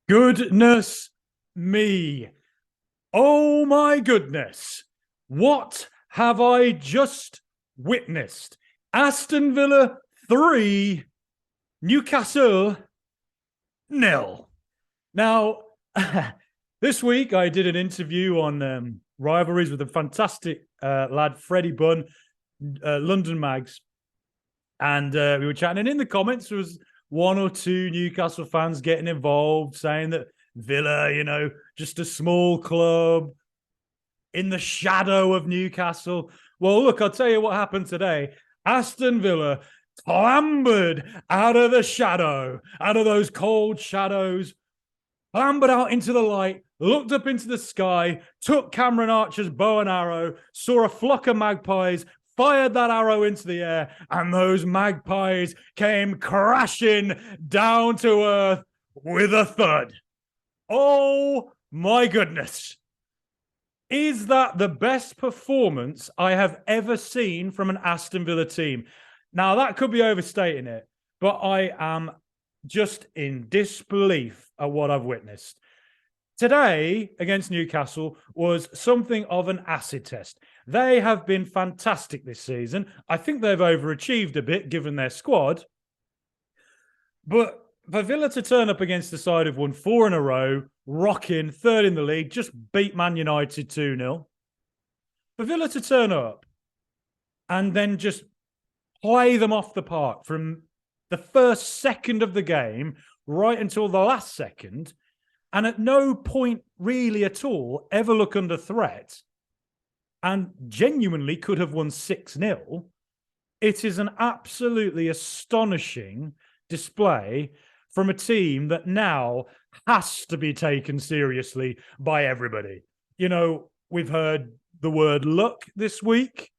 Goodness me. Oh my goodness. What have I just witnessed? Aston Villa 3, Newcastle nil. Now, this week I did an interview on rivalries with a fantastic lad, Freddie Bunn, London Mags. And we were chatting, and in the comments there was one or two Newcastle fans getting involved, saying that Villa, just a small club in the shadow of Newcastle. Well, look, I'll tell you what happened today. Aston Villa clambered out of the shadow, out of those cold shadows, clambered out into the light, looked up into the sky, took Cameron Archer's bow and arrow, saw a flock of magpies, fired that arrow into the air, and those magpies came crashing down to earth with a thud. Oh my goodness. Is that the best performance I have ever seen from an Aston Villa team? Now, that could be overstating it, but I am just in disbelief at what I've witnessed. Today, against Newcastle, was something of an acid test. They have been fantastic this season. I think they've overachieved a bit, given their squad. But for Villa to turn up against the side who've won 4 in a row, rocking, third in the league, just beat Man United 2-0. For Villa to turn up and then just play them off the park from the first second of the game right until the last second, and at no point really at all ever look under threat, and genuinely could have won 6-0, it is an absolutely astonishing display from a team that now has to be taken seriously by everybody. We've heard the word luck this week.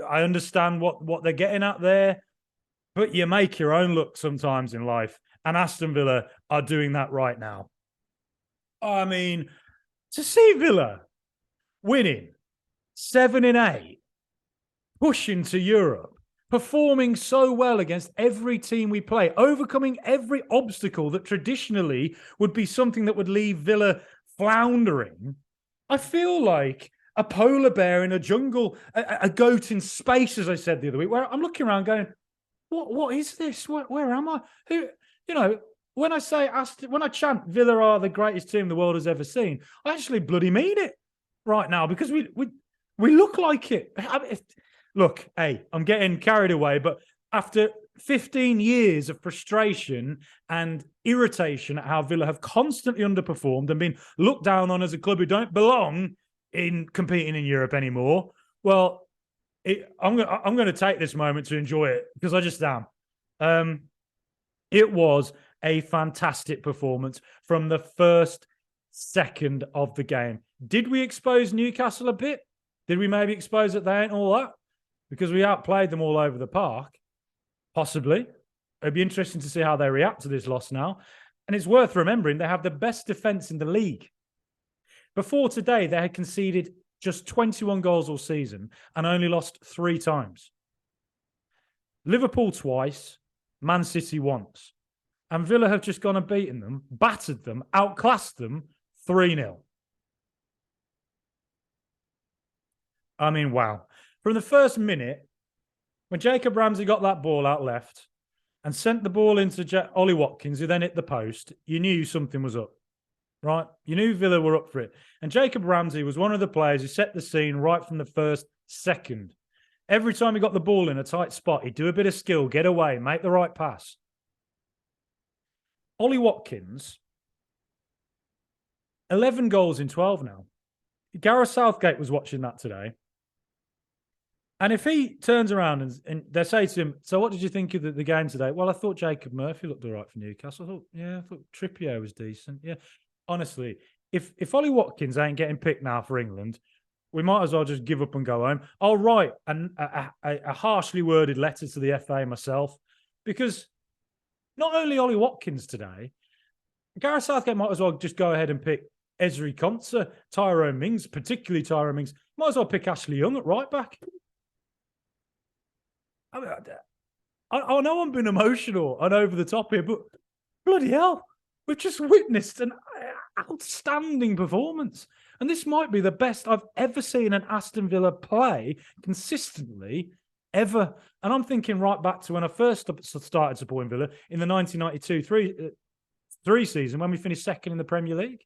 I understand what they're getting at there, but you make your own luck sometimes in life, and Aston Villa are doing that right now. I mean, to see Villa winning 7-8, pushing to Europe, performing so well against every team we play, overcoming every obstacle that traditionally would be something that would leave Villa floundering. I feel like a polar bear in a jungle, a goat in space, as I said the other week, where I'm looking around going, what is this? Where am I? When I chant Villa are the greatest team the world has ever seen, I actually bloody mean it right now, because we look like it. Look, hey, I'm getting carried away, but after 15 years of frustration and irritation at how Villa have constantly underperformed and been looked down on as a club who don't belong in competing in Europe anymore, well, I'm going to take this moment to enjoy it, because I just am. It was a fantastic performance from the first second of the game. Did we expose Newcastle a bit? Did we maybe expose that they ain't all that? Because we outplayed them all over the park? Possibly. It'd be interesting to see how they react to this loss now. And it's worth remembering they have the best defence in the league. Before today, they had conceded just 21 goals all season and only lost 3 times. Liverpool twice, Man City once. And Villa have just gone and beaten them, battered them, outclassed them 3-0. I mean, wow. From the first minute, when Jacob Ramsey got that ball out left and sent the ball into Ollie Watkins, who then hit the post, you knew something was up, right? You knew Villa were up for it. And Jacob Ramsey was one of the players who set the scene right from the first second. Every time he got the ball in a tight spot, he'd do a bit of skill, get away, make the right pass. Ollie Watkins, 11 goals in 12 now. Gareth Southgate was watching that today. And if he turns around and they say to him, so what did you think of the game today? Well, I thought Jacob Murphy looked all right for Newcastle. I thought Trippier was decent. Yeah, honestly, if Ollie Watkins ain't getting picked now for England, we might as well just give up and go home. I'll write a harshly worded letter to the FA myself, because not only Ollie Watkins today, Gareth Southgate might as well just go ahead and pick Ezri Konsa, Tyrone Mings, particularly Tyrone Mings. Might as well pick Ashley Young at right back. I know I'm being emotional and over the top here, but bloody hell, We've just witnessed an outstanding performance. And this might be the best I've ever seen an Aston Villa play consistently ever. And I'm thinking right back to when I first started supporting Villa in the 1992-3 season when we finished second in the Premier League.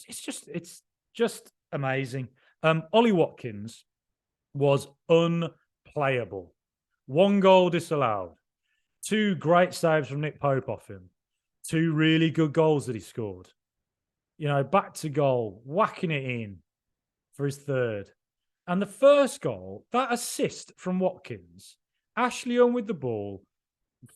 It's just amazing. Ollie Watkins was unplayable. 1 goal disallowed. 2 great saves from Nick Pope off him. 2 really good goals that he scored. You know, back to goal, whacking it in for his 3rd. And the first goal, that assist from Watkins, Ashley Young with the ball,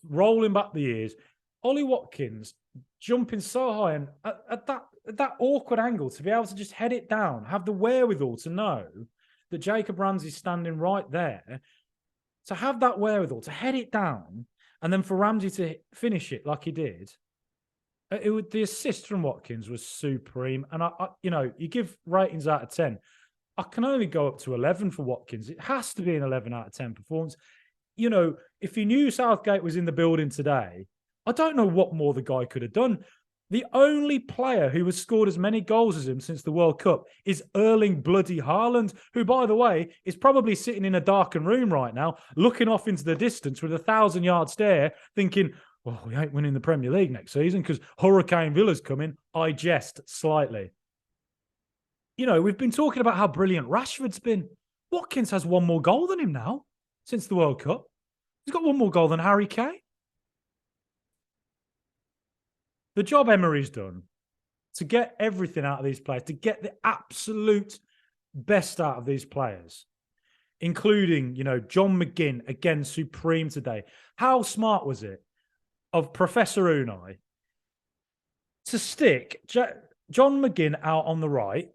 rolling back the ears, Ollie Watkins jumping so high and at that awkward angle to be able to just head it down, have the wherewithal to know that Jacob Ramsey's standing right there, to have that wherewithal to head it down, and then for Ramsey to finish it like he did. The assist from Watkins was supreme. And you give ratings out of 10. I can only go up to 11 for Watkins. It has to be an 11 out of 10 performance. You know, if you knew Southgate was in the building today, I don't know what more the guy could have done. The only player who has scored as many goals as him since the World Cup is Erling bloody Haaland, who, by the way, is probably sitting in a darkened room right now, looking off into the distance with a 1,000-yard stare, thinking, well, we ain't winning the Premier League next season because Hurricane Villa's coming. I jest slightly. You know, we've been talking about how brilliant Rashford's been. Watkins has 1 more goal than him now since the World Cup. He's got 1 more goal than Harry Kane. The job Emery's done to get everything out of these players, to get the absolute best out of these players, including, you know, John McGinn, again, supreme today. How smart was it of Professor Unai to stick John McGinn out on the right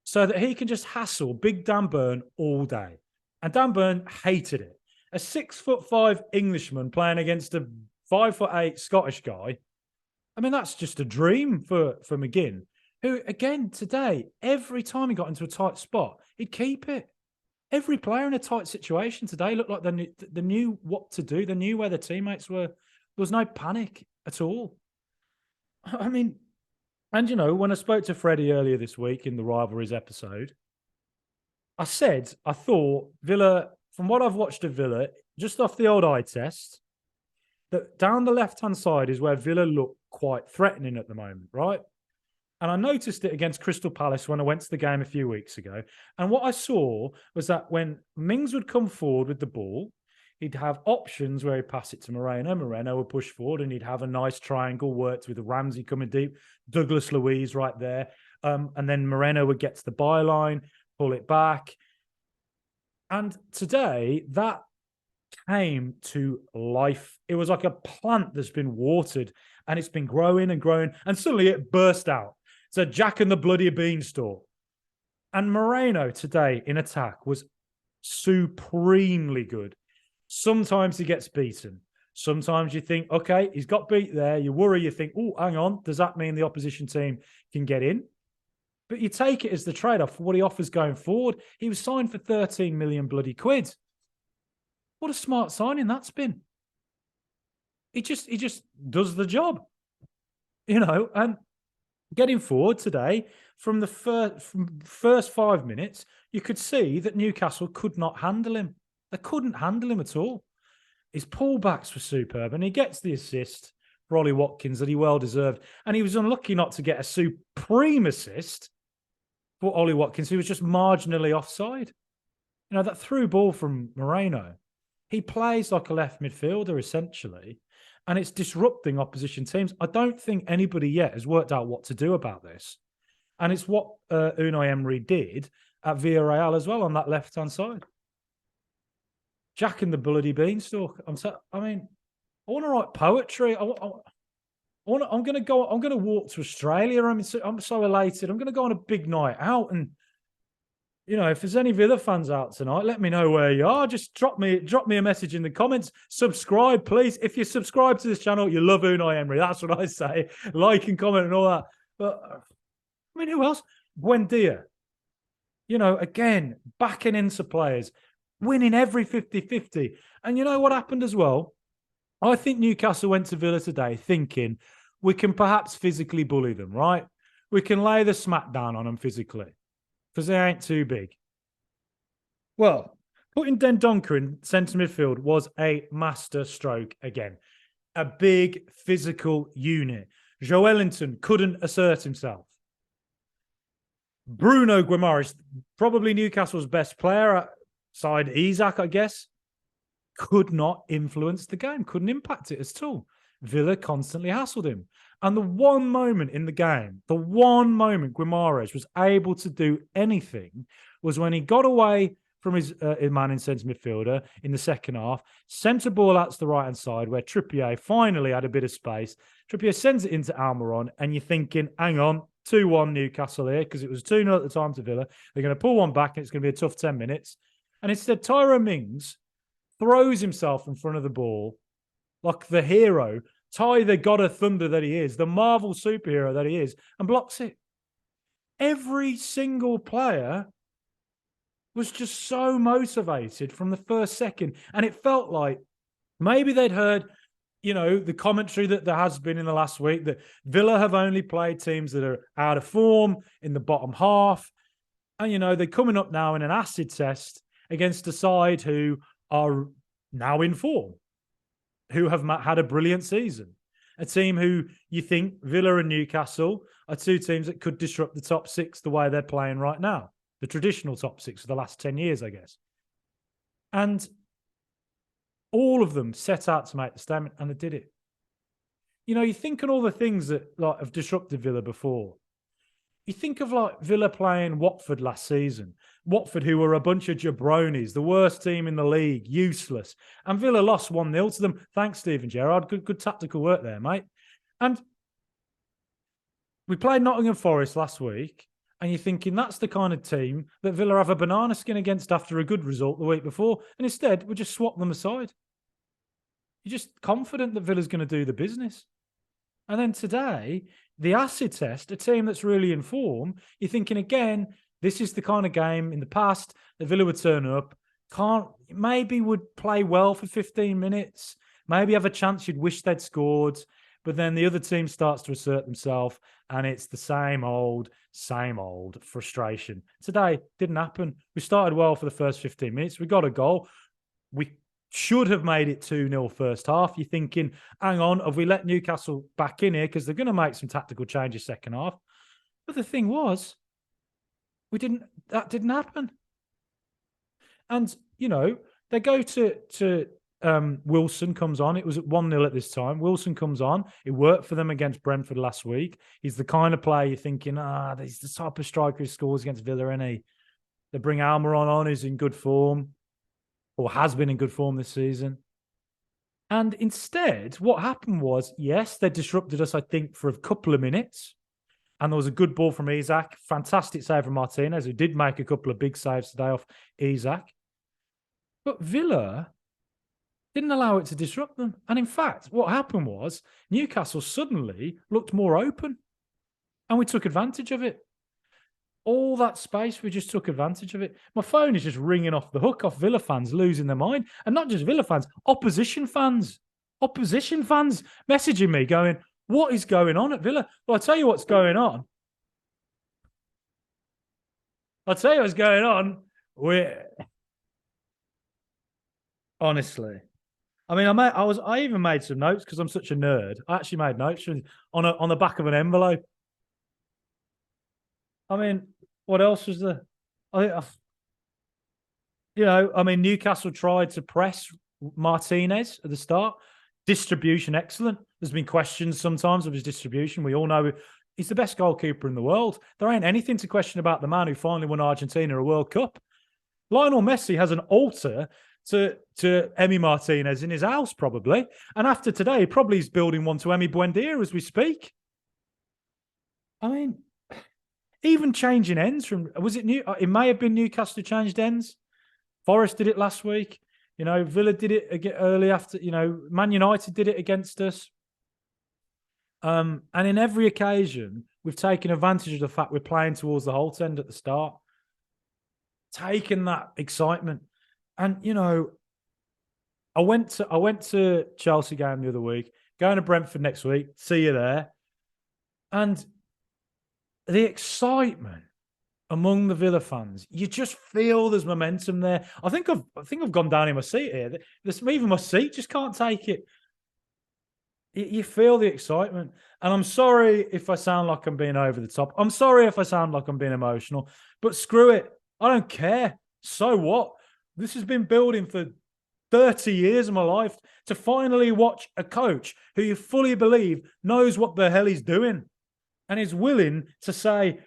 so that he can just hassle big Dan Burn all day? And Dan Burn hated it. A 6'5" Englishman playing against a 5'8" Scottish guy. I mean, that's just a dream for McGinn, who, again, today, every time he got into a tight spot, he'd keep it. Every player in a tight situation today looked like they knew what to do. They knew where their teammates were. There was no panic at all. I mean, and, you know, when I spoke to Freddie earlier this week in the Rivalries episode, I said I thought Villa, from what I've watched of Villa, just off the old eye test, that down the left-hand side is where Villa look quite threatening at the moment, right? And I noticed it against Crystal Palace when I went to the game a few weeks ago. And what I saw was that when Mings would come forward with the ball, he'd have options where he'd pass it to Moreno. Moreno would push forward and he'd have a nice triangle worked with Ramsey coming deep, Douglas Luiz right there. And then Moreno would get to the byline, pull it back. And today, that came to life. It was like a plant that's been watered and it's been growing and growing, and suddenly it burst out. So Jack and the bloody beanstalk. And Moreno today in attack was supremely good. Sometimes he gets beaten. Sometimes you think, okay, he's got beat there. You worry, you think, oh, hang on, does that mean the opposition team can get in? But you take it as the trade-off for what he offers going forward. He was signed for 13 million bloody quid. What a smart signing that's been. He just does the job, you know. And getting forward today, from the first 5 minutes, you could see that Newcastle could not handle him. They couldn't handle him at all. His pullbacks were superb, and he gets the assist for Ollie Watkins that he well deserved. And he was unlucky not to get a supreme assist for Ollie Watkins, who was just marginally offside. You know, that through ball from Moreno. He plays like a left midfielder, essentially, and it's disrupting opposition teams. I don't think anybody yet has worked out what to do about this. And it's what Unai Emery did at Villarreal as well on that left-hand side. Jack and the bloody beanstalk. I want to write poetry. I'm going to walk to Australia. I'm so elated. I'm going to go on a big night out, and you know, if there's any Villa fans out tonight, let me know where you are. Just drop me a message in the comments. Subscribe, please. If you subscribe to this channel, you love Unai Emery. That's what I say. Like and comment and all that. But I mean, who else? Buendia. You know, again, backing into players, winning every 50-50. And you know what happened as well? I think Newcastle went to Villa today thinking, we can perhaps physically bully them, right? We can lay the smack down on them physically because they ain't too big. Well, putting Dendoncker in centre midfield was a master stroke again. A big physical unit. Joelinton couldn't assert himself. Bruno Guimaraes, probably Newcastle's best player outside Isak, I guess, could not influence the game, couldn't impact it at all. Villa constantly hassled him. And the one moment in the game, the one moment Guimaraes was able to do anything was when he got away from his man in centre midfielder in the second half, sent a ball out to the right-hand side where Trippier finally had a bit of space. Trippier sends it into Almiron, and you're thinking, hang on, 2-1 Newcastle here, because it was 2-0 at the time to Villa. They're going to pull one back, and it's going to be a tough 10 minutes. And instead, Tyrone Mings throws himself in front of the ball like the hero, Ty the God of Thunder that he is, the Marvel superhero that he is, and blocks it. Every single player was just so motivated from the first second. And it felt like maybe they'd heard, the commentary that there has been in the last week that Villa have only played teams that are out of form in the bottom half. And, they're coming up now in an acid test against a side who are now in form, who have had a brilliant season. A team who you think Villa and Newcastle are two teams that could disrupt the top six the way they're playing right now. The traditional top six of the last 10 years, I guess. And all of them set out to make the statement, and they did it. You think of all the things that have disrupted Villa before. You think of Villa playing Watford last season. Watford, who were a bunch of jabronis, the worst team in the league, useless. And Villa lost 1-0 to them. Thanks, Steven Gerrard. Good tactical work there, mate. And we played Nottingham Forest last week, and you're thinking that's the kind of team that Villa have a banana skin against after a good result the week before. And instead, we just swap them aside. You're just confident that Villa's going to do the business. And then today, the acid test, a team that's really in form, you're thinking again, this is the kind of game in the past that Villa would turn up, maybe would play well for 15 minutes, maybe have a chance you'd wish they'd scored, but then the other team starts to assert themselves, and it's the same old frustration. Today, didn't happen. We started well for the first 15 minutes. We got a goal. We should have made it 2-0 first half. You're thinking, hang on, have we let Newcastle back in here because they're going to make some tactical changes second half? But the thing was, that didn't happen. And, they go to Wilson comes on. It was at 1-0 at this time. Wilson comes on. It worked for them against Brentford last week. He's the kind of player you're thinking, he's the type of striker who scores against Villa, isn't he? They bring Almiron on, who's in good form, or has been in good form this season. And instead, what happened was, yes, they disrupted us, I think, for a couple of minutes. And there was a good ball from Isak. Fantastic save from Martinez, who did make a couple of big saves today off Isak. But Villa didn't allow it to disrupt them. And in fact, what happened was Newcastle suddenly looked more open. And we took advantage of it. All that space, we just took advantage of it. My phone is just ringing off the hook off Villa fans losing their mind. And not just Villa fans, opposition fans. Opposition fans messaging me going, what is going on at Villa? Well, I'll tell you what's going on. Honestly. I mean, I even made some notes because I'm such a nerd. I actually made notes on the back of an envelope. I mean, what else was there? Newcastle tried to press Martinez at the start. Distribution, excellent. There's been questions sometimes of his distribution. We all know he's the best goalkeeper in the world. There ain't anything to question about the man who finally won Argentina a World Cup. Lionel Messi has an altar to Emi Martinez in his house, probably. And after today, probably he's building one to Emi Buendia as we speak. I mean, even changing ends it may have been Newcastle who changed ends. Forest did it last week. Villa did it again early after, Man United did it against us. And in every occasion, we've taken advantage of the fact we're playing towards the Holt end at the start. Taking that excitement. And, I went to Chelsea game the other week. Going to Brentford next week. See you there. And the excitement among the Villa fans, you just feel there's momentum there. I think I've gone down in my seat here. Even my seat just can't take it. You feel the excitement. And I'm sorry if I sound like I'm being over the top. I'm sorry if I sound like I'm being emotional. But screw it. I don't care. So what? This has been building for 30 years of my life to finally watch a coach who you fully believe knows what the hell he's doing and is willing to say,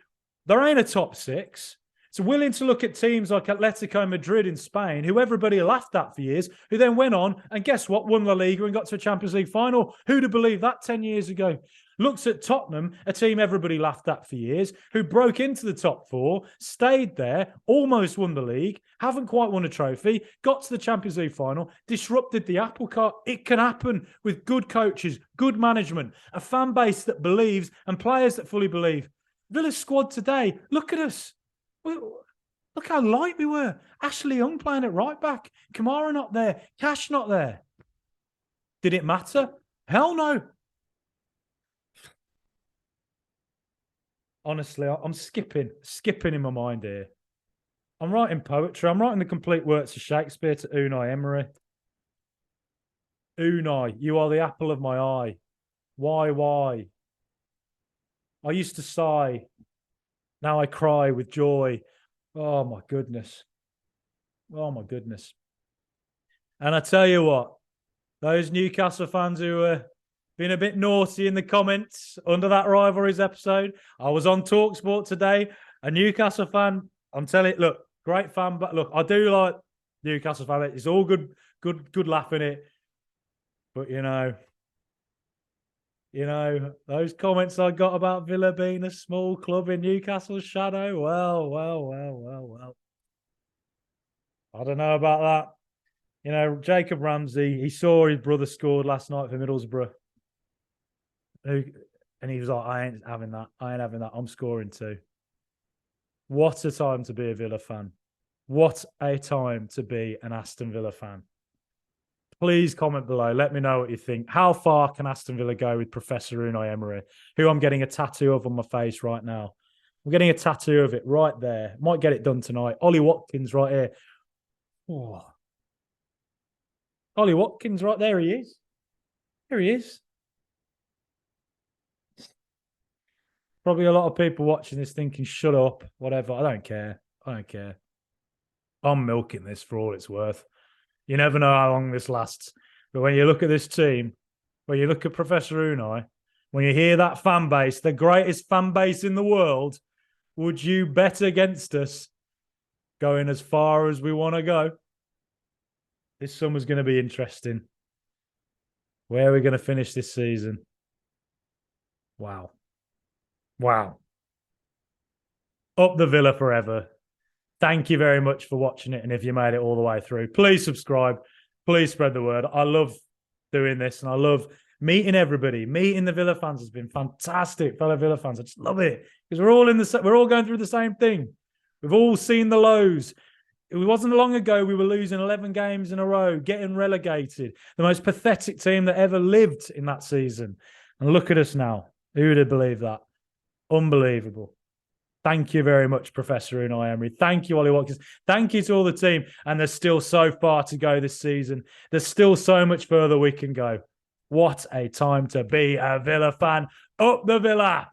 there ain't a top six. It's willing to look at teams like Atletico Madrid in Spain, who everybody laughed at for years, who then went on and guess what? Won La Liga and got to a Champions League final. Who'd have believed that 10 years ago? Looks at Tottenham, a team everybody laughed at for years, who broke into the top four, stayed there, almost won the league, haven't quite won a trophy, got to the Champions League final, disrupted the apple cart. It can happen with good coaches, good management, a fan base that believes and players that fully believe. Villa's squad today, look at us. Look how light we were. Ashley Young playing at right back. Kamara not there. Cash not there. Did it matter? Hell no. Honestly, I'm skipping in my mind here. I'm writing poetry. I'm writing the complete works of Shakespeare to Unai Emery. Unai, you are the apple of my eye. Why? I used to sigh. Now I cry with joy. Oh, my goodness. Oh, my goodness. And I tell you what, those Newcastle fans who were being a bit naughty in the comments under that rivalries episode, I was on TalkSport today, a Newcastle fan. I'm telling you, look, great fan, but look, I do like Newcastle fan. It's all good laughing it. But, you know, those comments I got about Villa being a small club in Newcastle's shadow. Well. I don't know about that. You know, Jacob Ramsey, he saw his brother scored last night for Middlesbrough. And he was like, I ain't having that. I'm scoring too. What a time to be a Villa fan. What a time to be an Aston Villa fan. Please comment below. Let me know what you think. How far can Aston Villa go with Professor Unai Emery, who I'm getting a tattoo of on my face right now? I'm getting a tattoo of it right there. Might get it done tonight. Ollie Watkins right here. Oh. Ollie Watkins right there. He is. There he is. Probably a lot of people watching this thinking, shut up, whatever. I don't care. I'm milking this for all it's worth. You never know how long this lasts. But when you look at this team, when you look at Professor Unai, when you hear that fan base, the greatest fan base in the world, would you bet against us going as far as we want to go? This summer's going to be interesting. Where are we going to finish this season? Wow. Up the Villa forever. Thank you very much for watching it. And if you made it all the way through, please subscribe. Please spread the word. I love doing this and I love meeting everybody. Meeting the Villa fans has been fantastic, fellow Villa fans. I just love it because we're all going through the same thing. We've all seen the lows. It wasn't long ago we were losing 11 games in a row, getting relegated. The most pathetic team that ever lived in that season. And look at us now. Who would have believed that? Unbelievable. Thank you very much, Professor Unai Emery. Thank you, Ollie Watkins. Thank you to all the team. And there's still so far to go this season. There's still so much further we can go. What a time to be a Villa fan. Up the Villa!